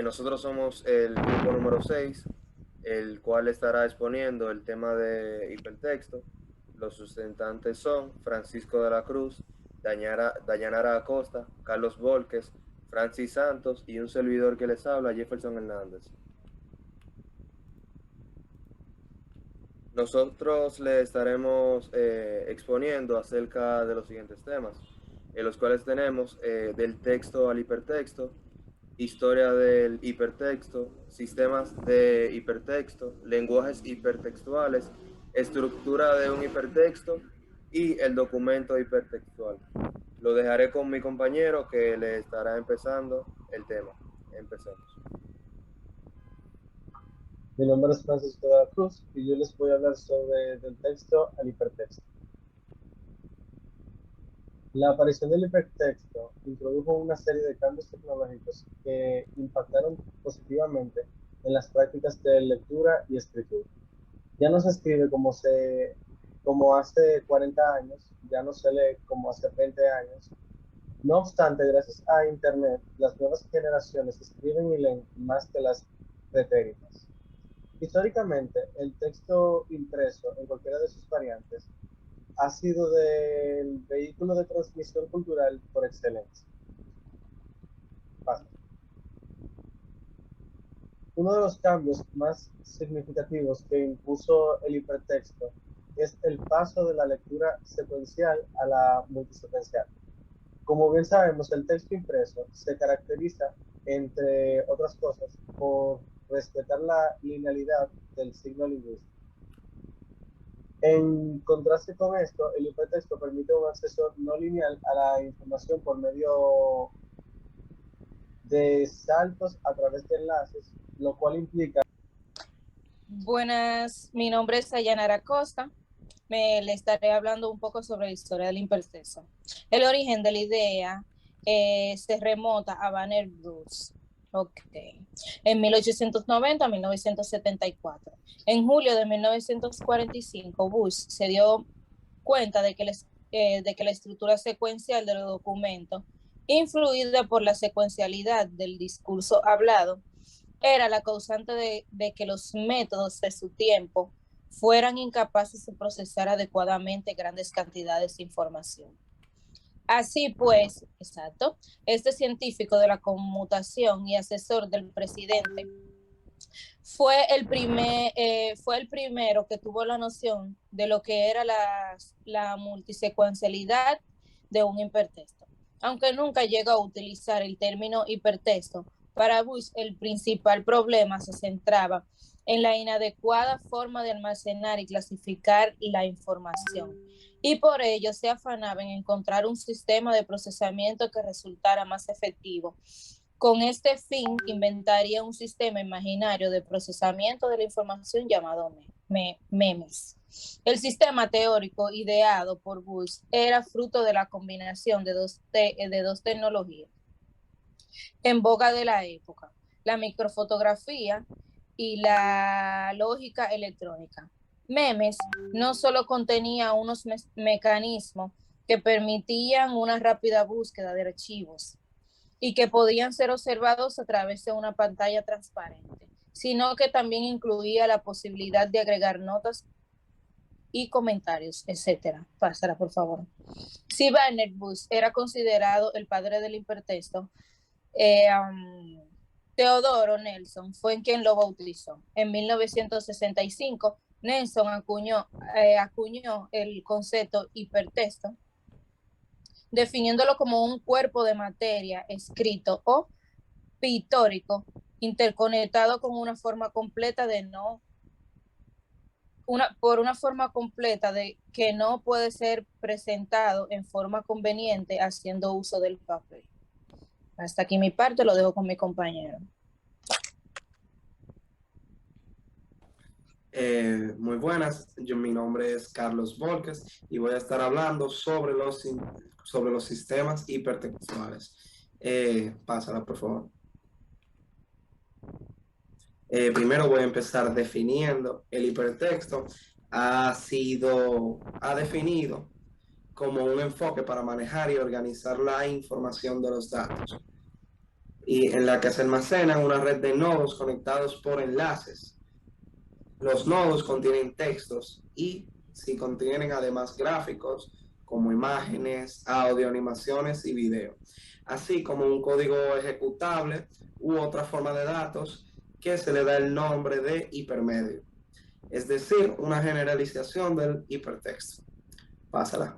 Nosotros somos el grupo número 6, el cual estará exponiendo el tema de hipertexto. Los sustentantes son Francisco de la Cruz, Dayanara Acosta, Carlos Volques, Francis Santos y un servidor que les habla, Jefferson Hernández. Nosotros le estaremos exponiendo acerca de los siguientes temas, en los cuales tenemos del texto al hipertexto, historia del hipertexto, sistemas de hipertexto, lenguajes hipertextuales, estructura de un hipertexto y el documento hipertextual. Lo dejaré con mi compañero que le estará empezando el tema. Empecemos. Mi nombre es Francisco de la Cruz y yo les voy a hablar sobre del texto al hipertexto. La aparición del hipertexto introdujo una serie de cambios tecnológicos que impactaron positivamente en las prácticas de lectura y escritura. Ya no se escribe como hace 40 años, ya no se lee como hace 20 años. No obstante, gracias a Internet, las nuevas generaciones escriben y leen más que las pretéritas. Históricamente, el texto impreso en cualquiera de sus variantes ha sido del vehículo de transmisión cultural por excelencia. Pasa. Uno de los cambios más significativos que impuso el hipertexto es el paso de la lectura secuencial a la multisecuencial. Como bien sabemos, el texto impreso se caracteriza, entre otras cosas, por respetar la linealidad del signo lingüístico. En contraste con esto, el hipertexto permite un acceso no lineal a la información por medio de saltos a través de enlaces, lo cual implica. Buenas, mi nombre es Dayanara Costa. Le estaré hablando un poco sobre la historia del impertexto. El origen de la idea se remota a Vannevar Bush. Ok. En 1890 a 1974. En julio de 1945, Bush se dio cuenta de que la estructura secuencial de los documentos, influida por la secuencialidad del discurso hablado, era la causante de que los métodos de su tiempo fueran incapaces de procesar adecuadamente grandes cantidades de información. Así pues, exacto, este científico de la conmutación y asesor del presidente fue el primero que tuvo la noción de lo que era la multisecuencialidad de un hipertexto. Aunque nunca llegó a utilizar el término hipertexto, para Bush el principal problema se centraba en la inadecuada forma de almacenar y clasificar la información. Y por ello se afanaba en encontrar un sistema de procesamiento que resultara más efectivo. Con este fin, inventaría un sistema imaginario de procesamiento de la información llamado MEMES. El sistema teórico ideado por Bush era fruto de la combinación de dos tecnologías en boga de la época, la microfotografía y la lógica electrónica. MEMES no solo contenía unos mecanismos que permitían una rápida búsqueda de archivos, y que podían ser observados a través de una pantalla transparente, sino que también incluía la posibilidad de agregar notas y comentarios, etcétera. Pásala, por favor. Si Vannevar Bush era considerado el padre del hipertexto, Teodoro Nelson fue quien lo bautizó. En 1965, Nelson acuñó el concepto hipertexto, definiéndolo como un cuerpo de materia escrito o pictórico interconectado con una forma completa por una forma completa de que no puede ser presentado en forma conveniente haciendo uso del papel. Hasta aquí mi parte, lo dejo con mi compañero. Muy buenas, mi nombre es Carlos Volques y voy a estar hablando sobre los sistemas hipertextuales. Pásala, por favor. Primero voy a empezar definiendo. El hipertexto ha definido como un enfoque para manejar y organizar la información de los datos. y en la que se almacena una red de nodos conectados por enlaces. Los nodos contienen textos y si contienen además gráficos como imágenes, audio, animaciones y video, así como un código ejecutable u otra forma de datos que se le da el nombre de hipermedio, es decir, una generalización del hipertexto. Pásala.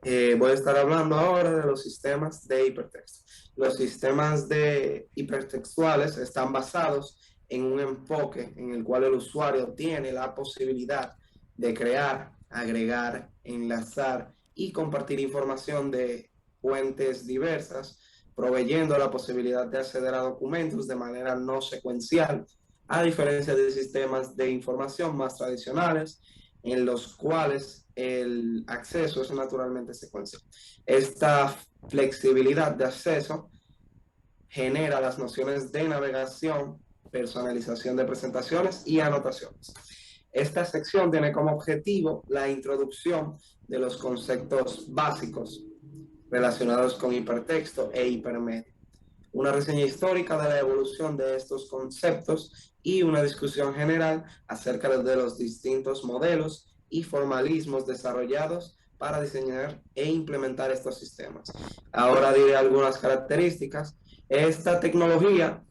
Voy a estar hablando ahora de los sistemas de hipertexto. Los sistemas de hipertextuales están basados en un enfoque en el cual el usuario tiene la posibilidad de crear, agregar, enlazar y compartir información de fuentes diversas, proveyendo la posibilidad de acceder a documentos de manera no secuencial, a diferencia de sistemas de información más tradicionales, en los cuales el acceso es naturalmente secuencial. Esta flexibilidad de acceso genera las nociones de navegación, personalización de presentaciones y anotaciones. Esta sección tiene como objetivo la introducción de los conceptos básicos relacionados con hipertexto e hipermedia, una reseña histórica de la evolución de estos conceptos y una discusión general acerca de los distintos modelos y formalismos desarrollados para diseñar e implementar estos sistemas. Ahora diré algunas características. Esta tecnología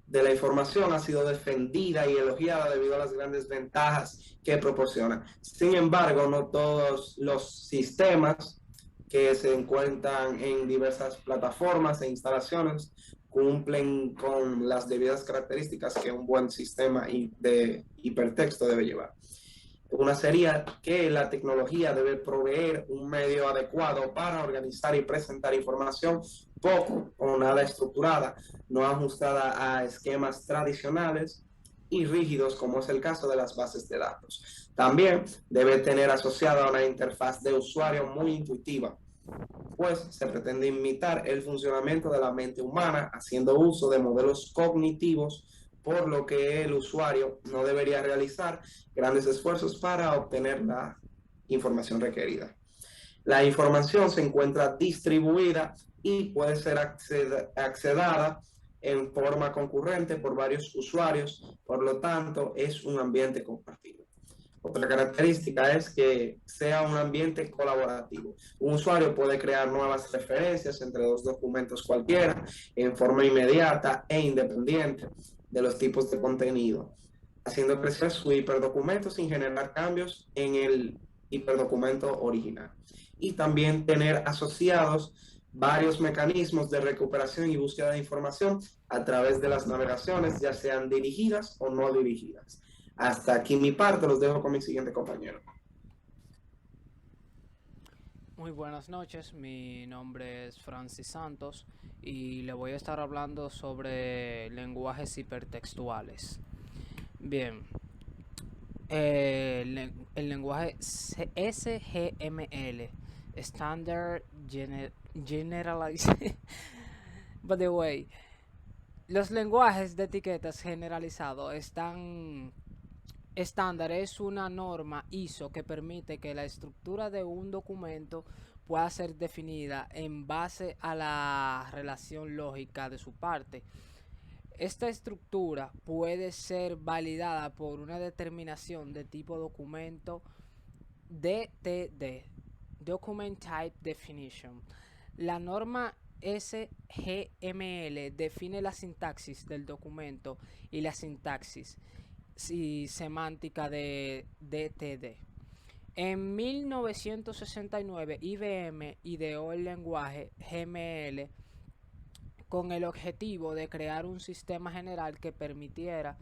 de la información ha sido defendida y elogiada debido a las grandes ventajas que proporciona. Sin embargo, no todos los sistemas que se encuentran en diversas plataformas e instalaciones cumplen con las debidas características que un buen sistema de hipertexto debe llevar. Una sería que la tecnología debe proveer un medio adecuado para organizar y presentar información poco o nada estructurada, no ajustada a esquemas tradicionales y rígidos como es el caso de las bases de datos. También debe tener asociada una interfaz de usuario muy intuitiva, pues se pretende imitar el funcionamiento de la mente humana haciendo uso de modelos cognitivos, por lo que el usuario no debería realizar grandes esfuerzos para obtener la información requerida. La información se encuentra distribuida y puede ser accedada en forma concurrente por varios usuarios, por lo tanto es un ambiente compartido. Otra característica es que sea un ambiente colaborativo. Un usuario puede crear nuevas referencias entre dos documentos cualquiera en forma inmediata e independiente de los tipos de contenido, haciendo crecer su hiperdocumento sin generar cambios en el hiperdocumento original. Y también tener asociados varios mecanismos de recuperación y búsqueda de información a través de las navegaciones, ya sean dirigidas o no dirigidas. Hasta aquí mi parte, los dejo con mi siguiente compañero. Muy buenas noches, mi nombre es Francis Santos y le voy a estar hablando sobre lenguajes hipertextuales. Bien, el lenguaje SGML, Standard Generalized. By the way, los lenguajes de etiquetas generalizados estándar es una norma ISO que permite que la estructura de un documento pueda ser definida en base a la relación lógica de su parte. Esta estructura puede ser validada por una determinación de tipo documento DTD, Document Type Definition. La norma SGML define la sintaxis del documento y la sintaxis y semántica de DTD. En 1969 IBM ideó el lenguaje GML con el objetivo de crear un sistema general que permitiera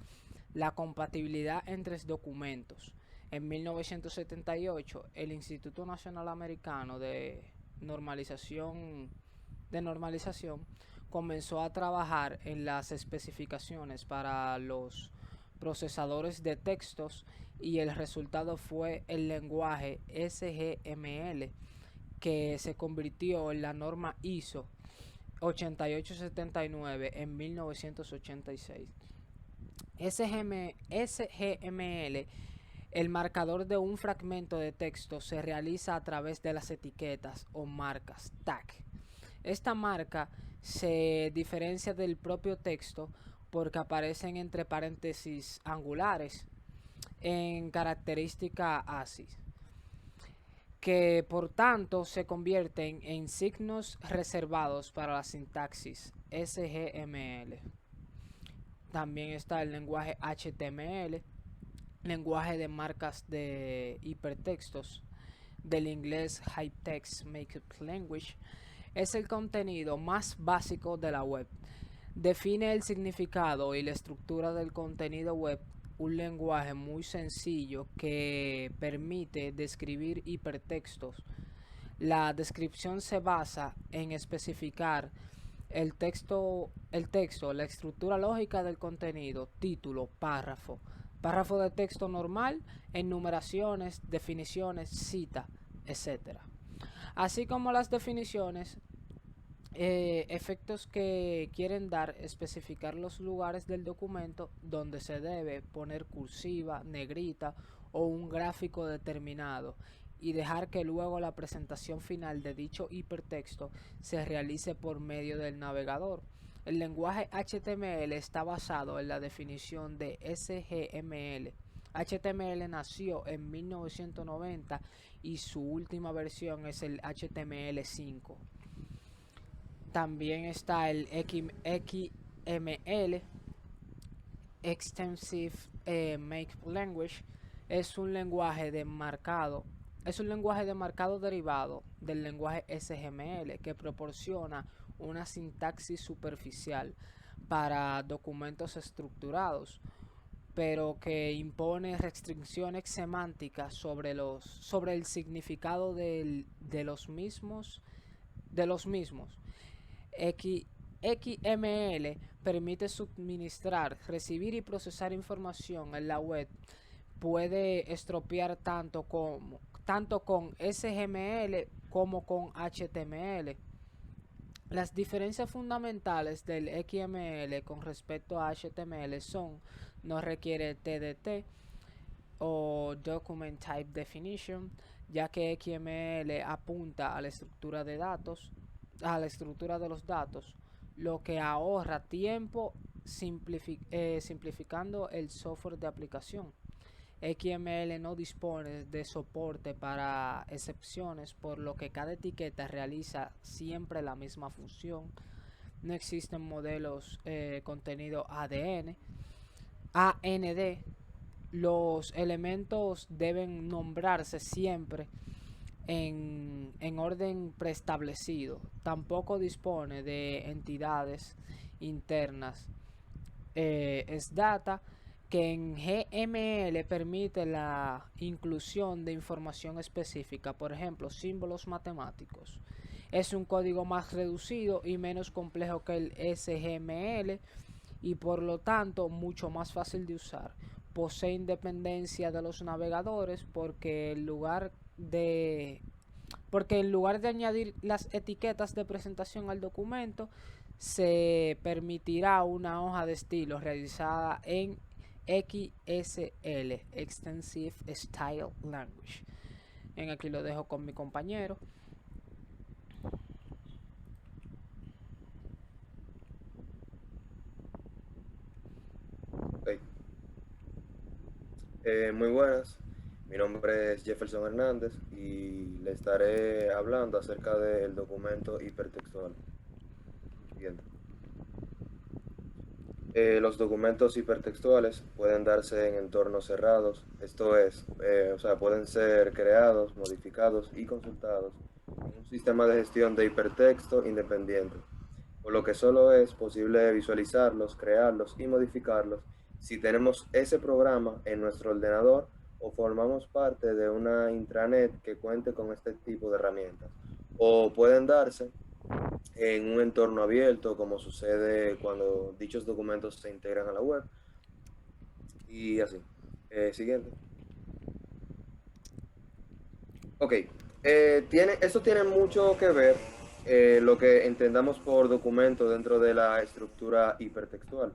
la compatibilidad entre documentos. En 1978 el Instituto Nacional Americano de Normalización comenzó a trabajar en las especificaciones para los procesadores de textos y el resultado fue el lenguaje SGML, que se convirtió en la norma ISO 8879 en 1986. SGML, el marcador de un fragmento de texto, se realiza a través de las etiquetas o marcas tag. Esta marca se diferencia del propio texto porque aparecen entre paréntesis angulares en característica ASCII, que por tanto se convierten en signos reservados para la sintaxis SGML. También está el lenguaje HTML, lenguaje de marcas de hipertextos, del inglés Hypertext Markup Language. Es el contenido más básico de la web. Define el significado y la estructura del contenido web, un lenguaje muy sencillo que permite describir hipertextos. La descripción se basa en especificar el texto, la estructura lógica del contenido, título, párrafo de texto normal, enumeraciones, definiciones, cita, etc. Así como las definiciones, efectos que quieren dar, especificar los lugares del documento donde se debe poner cursiva, negrita o un gráfico determinado, y dejar que luego la presentación final de dicho hipertexto se realice por medio del navegador. El lenguaje HTML está basado en la definición de SGML. HTML nació en 1990 y su última versión es el HTML5. También está el XML, Extensive Markup Language. Es un lenguaje de marcado derivado del lenguaje SGML que proporciona una sintaxis superficial para documentos estructurados, pero que impone restricciones semánticas sobre el significado de los mismos. XML permite suministrar, recibir y procesar información en la web. Puede estropear tanto con SGML como con HTML. Las diferencias fundamentales del XML con respecto a HTML son: no requiere TDT o Document Type Definition, ya que XML apunta a la estructura de los datos, lo que ahorra tiempo simplificando el software de aplicación. XML no dispone de soporte para excepciones, por lo que cada etiqueta realiza siempre la misma función. No existen modelos contenido AND. Los elementos deben nombrarse siempre en orden preestablecido. Tampoco dispone de entidades internas. Es data, que en GML permite la inclusión de información específica, por ejemplo, símbolos matemáticos. Es un código más reducido y menos complejo que el SGML y por lo tanto mucho más fácil de usar. Posee independencia de los navegadores porque en lugar de añadir las etiquetas de presentación al documento, se permitirá una hoja de estilo realizada en XSL, Extensive Style Language. Aquí lo dejo con mi compañero. Okay. Muy buenas, mi nombre es Jefferson Hernández y le estaré hablando acerca del documento hipertextual. Siguiente. Los documentos hipertextuales pueden darse en entornos cerrados, esto es, pueden ser creados, modificados y consultados en un sistema de gestión de hipertexto independiente, por lo que solo es posible visualizarlos, crearlos y modificarlos si tenemos ese programa en nuestro ordenador o formamos parte de una intranet que cuente con este tipo de herramientas. O pueden darse en un entorno abierto, como sucede cuando dichos documentos se integran a la web. Y así. Siguiente. Ok. Esto tiene mucho que ver lo que entendamos por documento dentro de la estructura hipertextual,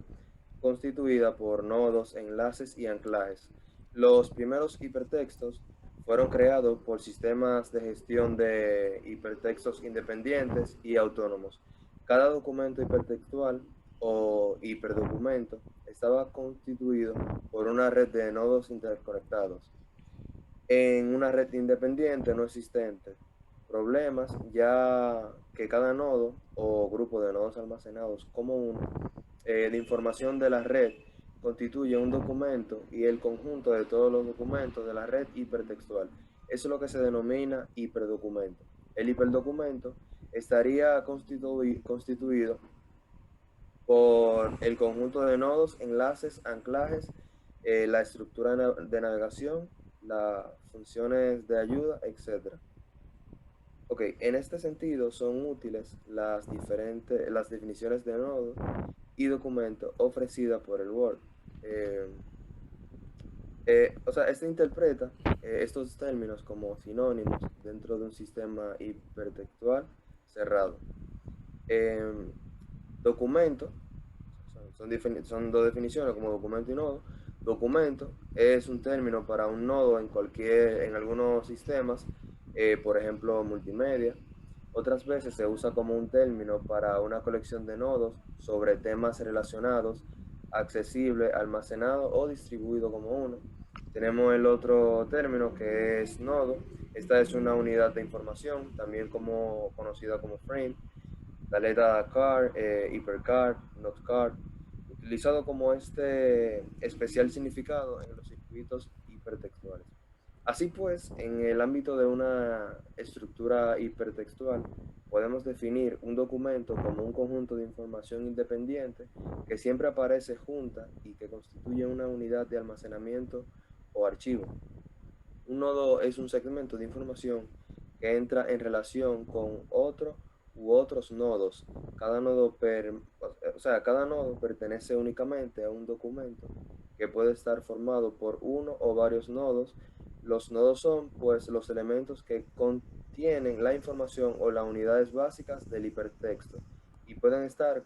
constituida por nodos, enlaces y anclajes. Los primeros hipertextos fueron creados por sistemas de gestión de hipertextos independientes y autónomos. Cada documento hipertextual o hiperdocumento estaba constituido por una red de nodos interconectados. En una red independiente no existente problemas, ya que cada nodo o grupo de nodos almacenados como uno de información de la red constituye un documento y el conjunto de todos los documentos de la red hipertextual. Eso es lo que se denomina hiperdocumento. El hiperdocumento estaría constituido por el conjunto de nodos, enlaces, anclajes, la estructura de navegación, las funciones de ayuda, etc. Ok, en este sentido son útiles las definiciones de nodo y documento ofrecidas por el Word. Este interpreta estos términos como sinónimos dentro de un sistema hipertextual cerrado. Documento, son dos definiciones como documento y nodo. Documento es un término para un nodo en algunos sistemas, por ejemplo multimedia. Otras veces se usa como un término para una colección de nodos sobre temas relacionados, accesible, almacenado o distribuido como uno. Tenemos el otro término que es nodo. Esta es una unidad de información, también conocida como frame, tableta card, hipercard, notecard, utilizado como este especial significado en los circuitos hipertextuales. Así pues, en el ámbito de una estructura hipertextual, podemos definir un documento como un conjunto de información independiente que siempre aparece junta y que constituye una unidad de almacenamiento o archivo. Un nodo es un segmento de información que entra en relación con otro u otros nodos. Cada nodo pertenece únicamente a un documento que puede estar formado por uno o varios nodos. Los nodos son, pues, los elementos que contienen la información o las unidades básicas del hipertexto y pueden estar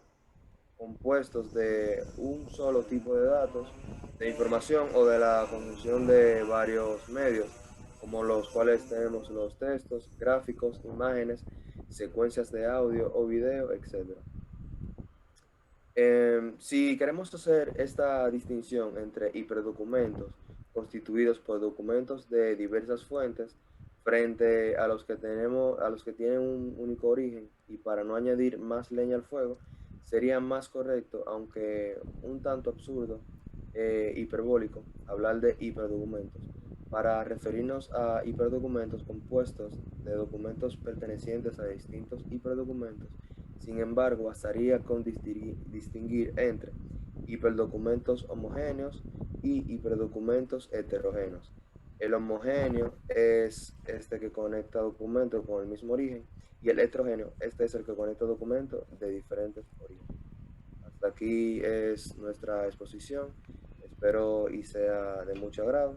compuestos de un solo tipo de datos, de información o de la conjunción de varios medios, como los cuales tenemos los textos, gráficos, imágenes, secuencias de audio o video, etc. Si queremos hacer esta distinción entre hiperdocumentos constituidos por documentos de diversas fuentes frente a los que tienen un único origen, y para no añadir más leña al fuego, sería más correcto, aunque un tanto absurdo, hiperbólico, hablar de hiperdocumentos para referirnos a hiperdocumentos compuestos de documentos pertenecientes a distintos hiperdocumentos. Sin embargo, bastaría con distinguir entre hiperdocumentos homogéneos y hiperdocumentos heterogéneos. El homogéneo es este que conecta documentos con el mismo origen, y el heterogéneo, este es el que conecta documentos de diferentes orígenes. Hasta aquí es nuestra exposición. Espero y sea de mucho agrado.